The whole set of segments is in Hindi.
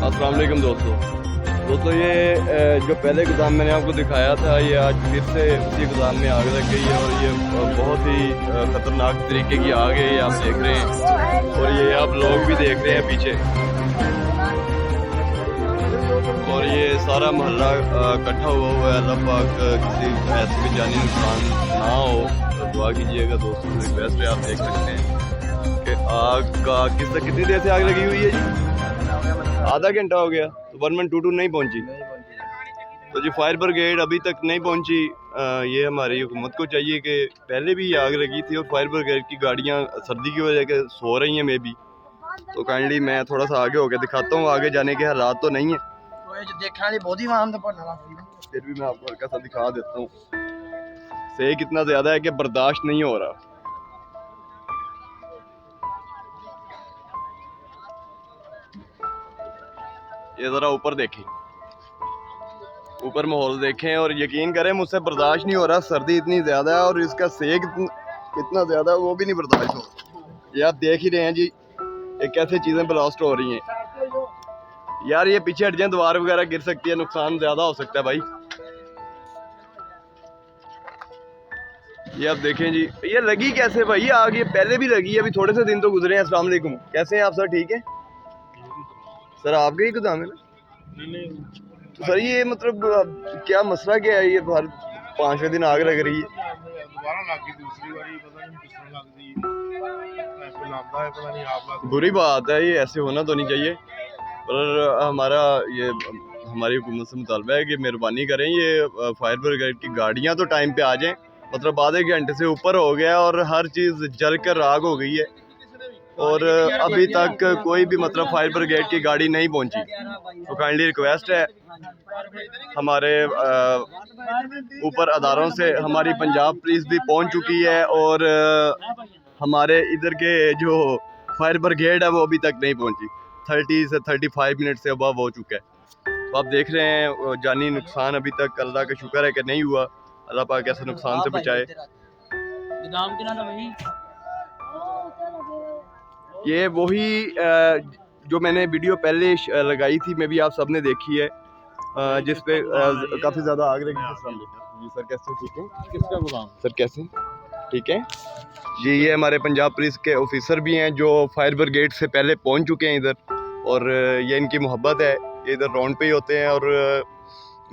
अस्सलाम वालेकुम दोस्तों ये जो पहले गोदाम मैंने आपको दिखाया था ये आज फिर से उसी गोदाम में आग लग गई है और ये बहुत ही ख़तरनाक तरीके की आग है, ये आप देख रहे हैं और ये आप लोग भी देख रहे हैं पीछे। और ये सारा मोहल्ला इकट्ठा हुआ है। अल्लाह पाक किसी ऐसे भी जानी नुकसान ना हो तो दुआ कीजिएगा दोस्तों। रिक्वेस्ट है, आप देख सकते हैं कि आग का कितनी देर से आग लगी हुई है जी? आधा घंटा हो गया तो 1122 नहीं पहुंची। तो जी फायर ब्रिगेड अभी तक नहीं पहुंची। ये हमारी हुकूमत को चाहिए कि पहले भी आग लगी थी और फायर ब्रिगेड की गाड़ियां सर्दी की वजह से सो रही हैं मे भी। तो काइंडली मैं थोड़ा सा आगे होकर दिखाता हूँ, आगे जाने के हालात तो नहीं है फिर भी मैं आपको हल्का सा दिखा देता हूँ। सेक इतना ज़्यादा है कि बर्दाश्त नहीं हो रहा। ये ज़रा ऊपर देखें, ऊपर माहौल देखें और यकीन करें मुझसे बर्दाश्त नहीं हो रहा। सर्दी इतनी ज़्यादा है और इसका सेक इतना ज़्यादा है वो भी नहीं बर्दाश्त हो रहा। ये आप देख ही रहे हैं जी ये कैसे चीज़ें ब्लास्ट हो रही हैं। यार ये पीछे हट जाए, दीवार वगैरह गिर सकती है, नुकसान ज़्यादा हो सकता है भाई। ये आप देखें जी ये लगी कैसे भाई आग? ये पहले भी लगी है, अभी थोड़े से दिन तो गुजरे हैं। अस्सलाम वालेकुम, कैसे हैं आप सर? ठीक है सर, आपके ही गोदाम है ना? तो सर ये मतलब क्या मसला क्या है? ये हर 5वें दिन आग लग रही है। बुरी बात है, ये ऐसे होना तो नहीं चाहिए। पर हमारी हुकूमत से मुतालबा है कि मेहरबानी करें ये फायर ब्रिगेड की गाड़ियाँ तो टाइम पे आ जाएं। मतलब आधे घंटे से ऊपर हो गया और हर चीज़ जल कर राख हो गई है और अभी तक कोई भी मतलब फायर ब्रिगेड की गाड़ी नहीं पहुंची। तो काइंडली रिक्वेस्ट है हमारे ऊपर अदारों से, हमारी पंजाब पुलिस भी पहुंच चुकी है और हमारे इधर के जो फायर ब्रिगेड है वो अभी तक नहीं पहुंची। 30 से 35 मिनट से अबव हो चुका है। तो आप देख रहे हैं जानी नुकसान अभी तक अल्लाह का शुक्र है कि नहीं हुआ। अल्लाह पाक ऐसे नुकसान से बचाए। ये वही जो मैंने वीडियो पहले लगाई थी, मैं भी आप सबने देखी है, जिस पे काफ़ी ज़्यादा आग लगी थी। जी सर कैसे? ठीक है। किसका गोदाम सर? कैसे ठीक है जी। ये हमारे पंजाब पुलिस के ऑफिसर भी हैं जो फायर ब्रिगेड से पहले पहुंच चुके हैं इधर और ये इनकी मोहब्बत है, ये इधर राउंड पे ही होते हैं और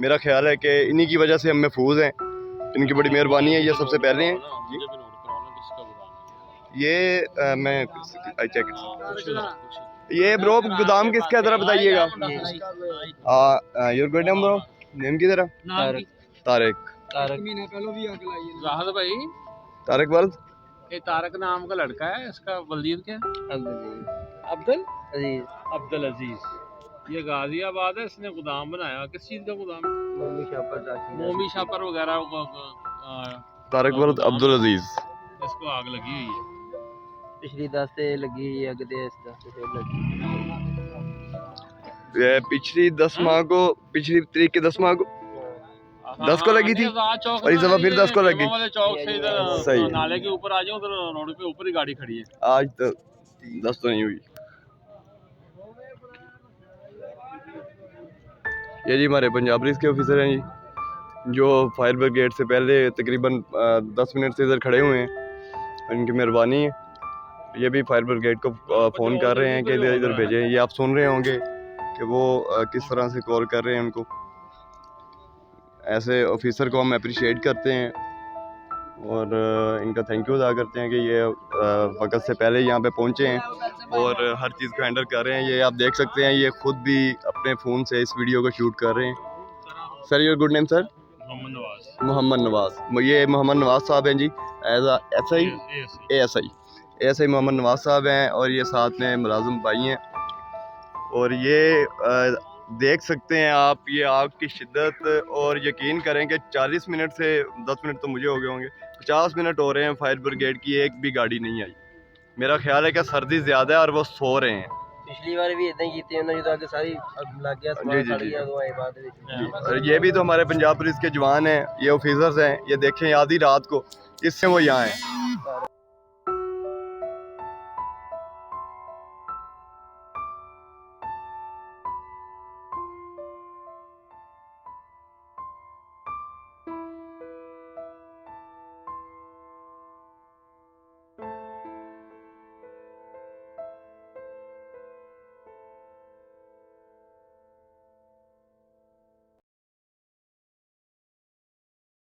मेरा ख्याल है कि इन्हीं की वजह से हम महफूज हैं। इनकी बड़ी मेहरबानी है, ये सबसे पहले हैं जी। ये मैं चेक ये ब्रो गोदाम किसका ज़रा बताइएगा। Your good name bro, name की ज़रा? तारिक भाई। तारिक वर्ल्ड, ये तारक नाम का लड़का है, इसका बलदीद क्या? अब्दुल अजीज। ये गाजियाबाद है, इसने गोदाम बनाया। किस चीज का गोदाम? मोमी शापर वगैरह। तारिक वर्ल्ड अब्दुल अजीज। इसको आग लगी हुई है। पिछली 10 से लगी है, अगले 10 से लगी। पिछली 10 माह को, पिछली तरीक के 10 माह को 10 को लगी थी और इस दफा फिर 10 को लगी। चौक से इधर सही नाले के ऊपर आ जाओ, उधर रोड पे ऊपर ही गाड़ी खड़ी है। आज तो 10 तो नहीं हुई। ये जी हमारे पंजाब पुलिस के ऑफिसर हैं जी जो फायर ब्रिगेड से पहले तकरीबन 10 मिनट से इधर खड़े हुए हैं। इनकी मेहरबानी है। ये भी फायर ब्रिगेड को फ़ोन कर रहे हैं कि इधर भेजें। ये आप सुन रहे होंगे कि वो किस तरह से कॉल कर रहे हैं उनको। ऐसे ऑफिसर को हम अप्रिशिएट करते हैं और इनका थैंक यू अदा करते हैं कि ये वक्त से पहले यहाँ पे पहुँचे हैं और हर चीज़ को हैंडल कर रहे हैं। ये आप देख सकते हैं ये खुद भी अपने फ़ोन से इस वीडियो को शूट कर रहे हैं। Sir your good name sir? Mohammad Nawaz. ये मोहम्मद नवाज़ साहब हैं जी, एज ASI मोहम्मद नवाज़ साहब हैं और ये साथ में मुलाजिम भाई हैं। और ये देख सकते हैं आप ये आग की शिद्दत और यकीन करें कि 40 मिनट से 10 मिनट तो मुझे हो गए होंगे, 50 मिनट हो रहे हैं फायर ब्रिगेड की एक भी गाड़ी नहीं आई। मेरा ख्याल है कि सर्दी ज़्यादा है और वो सो रहे हैं। पिछली बार भी इतना ही कीते हैं जो आगे सारी लग गया सामान सड़ गया तो आए बाद में। और ये भी तो हमारे पंजाब पुलिस के जवान हैं, ये ऑफिसर्स हैं। ये देखें आधी रात को इससे वो यहाँ हैं।